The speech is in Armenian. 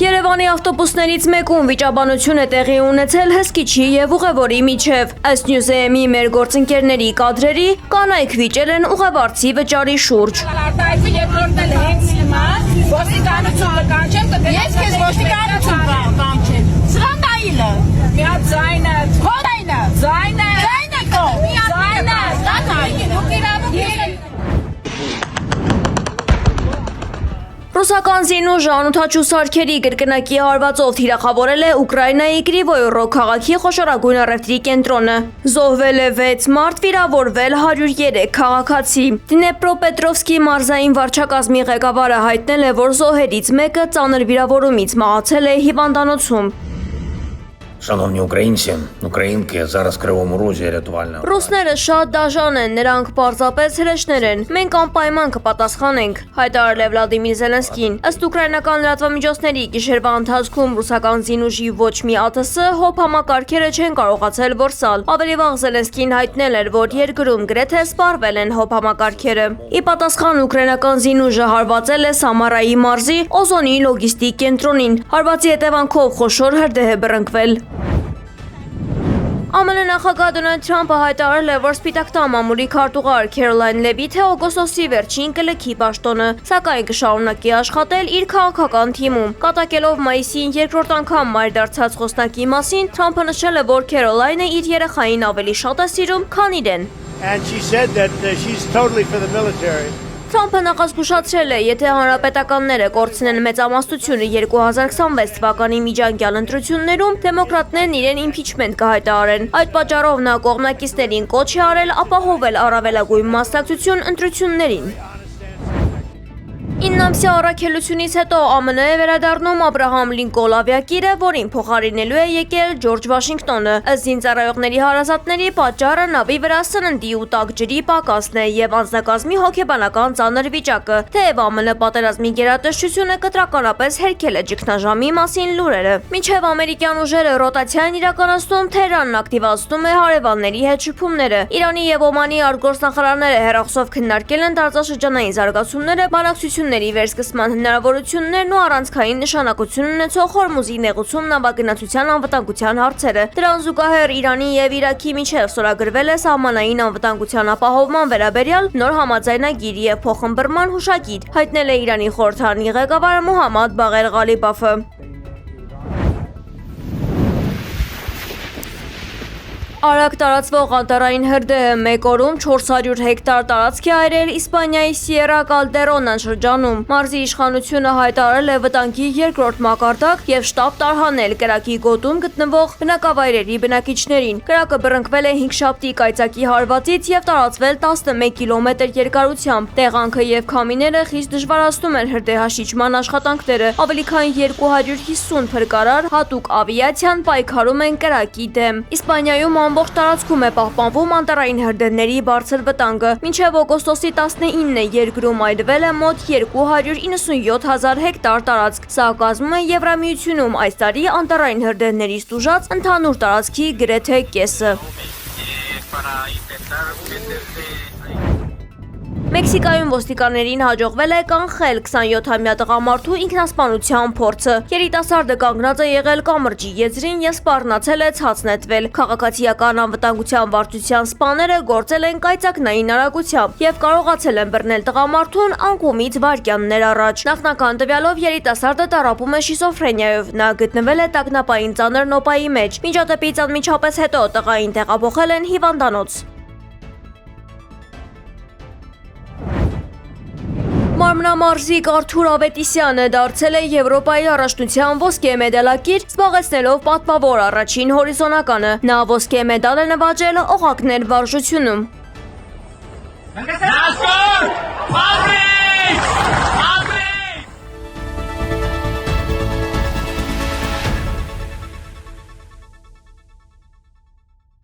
Երևանի ավտոբուսներից մեկում վիճաբանություն է տեղի ունեցել հսկիչի եւ ուղևորի միջև։ Ըստ Նյուզեեմի մեր գործընկերների կադրերի կանայք վիճել են ուղևորցի վճարի շուրջ։ Ռուսական զինուժը անօդաչու սարքերի կրկնակի հարվածով թիրախավորել է Ուկրաինայի Կրիվոյ-Ռոհ քաղաքի խոշորագույն առևտրի կենտրոնը։ Զոհվել է 6 մարդ, վիրավորվել 103 քաղաքացի։ Դնեպրոպետրովսկի մարզային վարչակազմի ղեկավարը հայտնել է, որ զոհերից մեկը ծանր վիրավորումից մահացել է հիվանդանոցում։ Шановні українці, українки, зараз в Кривому Розі рятувальна. Ռուսները շատ դաժան են, նրանք պարզապես հրեշներ են։ Մենք անպայման կպատասխանենք, հայտարարել է Վլադիմիր Զելենսկին։ Ըստ ուկրաինական լրատվամիջոցների գիշերվա ընթացքում ռուսական զինուժի ոչ մի ԱԹՍ հոբ համակարգերը չեն կարողացել որսալ։ Ավելի վաղ Զելենսկին հայտնել էր, որ երկրում գրեթե սպառվել են հոբ համակարգերը։ Ի պատասխան ուկրաինական զինուժը հարվածել է Սամարայի մարզի Օզոնի լոգիստիկ կենտրոնին։ Հարվածի հետևանքով խոշոր հրդեհ է բռնկվել։ ԱՄՆ նախագահ Դոնալդ Թրամփը հայտարարել է, որ Սպիտակ տան մամուլի քարտուղար Քերոլայն Լևիթը օգոստոսի վերջին կլքի պաշտոնը, սակայն կշարունակի աշխատել իր քաղաքական թիմում։ Կատակելով մայիսին երկրորդ անգամ մայր դարձած խոսնակի մասին, Թրամփը նշել է, որ Քերոլայնը իր երեխային ավելի շատ է սիրում, քան իրեն։ Թրամփը նախազգուշացրել է, եթե հանրապետականները կորցնեն մեծամասնությունը 2026 թվականի միջանկյալ ընտրություններում, դեմոկրատներն իրեն իմփիչմենտ կհայտարարեն։ Այդ պատճառով նա կողմնակիցներին կոչ է արել ապահովել առավելագույն մասնակցություն ընտրություններին։ 9 ամսյա առաքելությունից հետո ԱՄՆ է վերադառնում Աբրահամ Լինկոն ավիակիրը, որին փոխարինելու է եկել Ջորջ Վաշինգտոնը։ Ըստ զինծառայողների հարազատների պատճառը նավի վրա սննդի ու տաք ջրի պակասն է եւ անձնակազմի հոգեբանական ծանր վիճակը, թեև ԱՄՆ պատերազմի գերատեսչությունը կտրականապես հերքել է ճգնաժամի մասին լուրերը։ Մինչև ամերիկյան ուժերը ռոտացիա են իրականացնում, Թեհրանն ակտիվացնում է հարևանների հետ շփումները։ Իրանի եւ Օմանի արտգործնախարարները հեռախոսով քննարկել են տարածաշրջանային զարգացումները, բանակցությունների վերսկսման հնարավորություններն ու առանցքային նշանակություն ունեցող Հորմուզի նեղուցում նավագնացության անվտանգության հարցերը։ Դրան զուգահեռ Իրանի եւ Իրաքի միջև ստորագրվել է սահմանային անվտանգության ապահովման վերաբերյալ նոր համաձայնագիր եւ փոխըմբռնման հուշագիր, հայտնել է Իրանի խորհրդարանի ղեկավար Մոհամմադ Բաղեր Ղալիբաֆը։ Արագ տարածվող անտառային հրդեհը մեկ օրում 400 հեկտար տարածք է այրել Իսպանիայի Սիերա Կալդերոնան շրջանում։ Մարզի իշխանությունը հայտարարել է վտանգի երկրորդ մակարդակ եւ շտաբ տարհանել կրակի գոտում գտնվող բնակավայրերի բնակիչներին։ Կրակը բռնկվել է 5 շաբթի կայծակի հարվածից եւ տարածվել 11 կիլոմետր երկարությամբ։ Տեղանքը եւ քամիները խիստ դժվարացնում են հրդեհաշիջման աշխատանքները։ Ավելի քան 250 փրկարար հատուկ ավիացիան պայքարում են կրակի դեմ։ Իսպանիայում ամբողջ տարածքում է պահպանվում անտառային հրդեհների բարձր վտանգը։ Մինչև օգոստոսի 19-ը երկրում այրվել է մոտ 297,000 հեկտար տարածք։ Սա կազմում է Եվրամիությունում այս տարի անտառային հրդեհներից տուժած ընդհանուր տարածքի գրեթե կեսը։ Մեքսիկայում ոստիկաններին հաջողվել է կանխել 27-ամյա տղամարդու ինքնասպանության փորձը։ Երիտասարդը կանգնած է եղել կամրջի եզրին եւ սպառնացել է ցած նետվել։ Քաղաքացիական անվտանգության վարչության սպաները գործել են կայծակնային արագությամբ եւ կարողացել են բռնել տղամարդուն անկումից վայրկյաններ առաջ։ Նախնական տվյալով երիտասարդը տառապում է շիզոֆրենիայով։ Նա գտնվել է տագնապային ծանր նոպայի մեջ։ Միջադեպից անմիջապես հետո տղային տեղափոխել են հիվանդանոց։ Մարմնամարզիկ Արթուր Ավետիսյանը դարձել է Եվրոպայի առաջնության ոսկե մեդալակիր, զբաղեցնելով պատվավոր առաջին հորիզոնականը։ Նա ոսկե մեդալ է նվաճել օղակներ վարժությունում։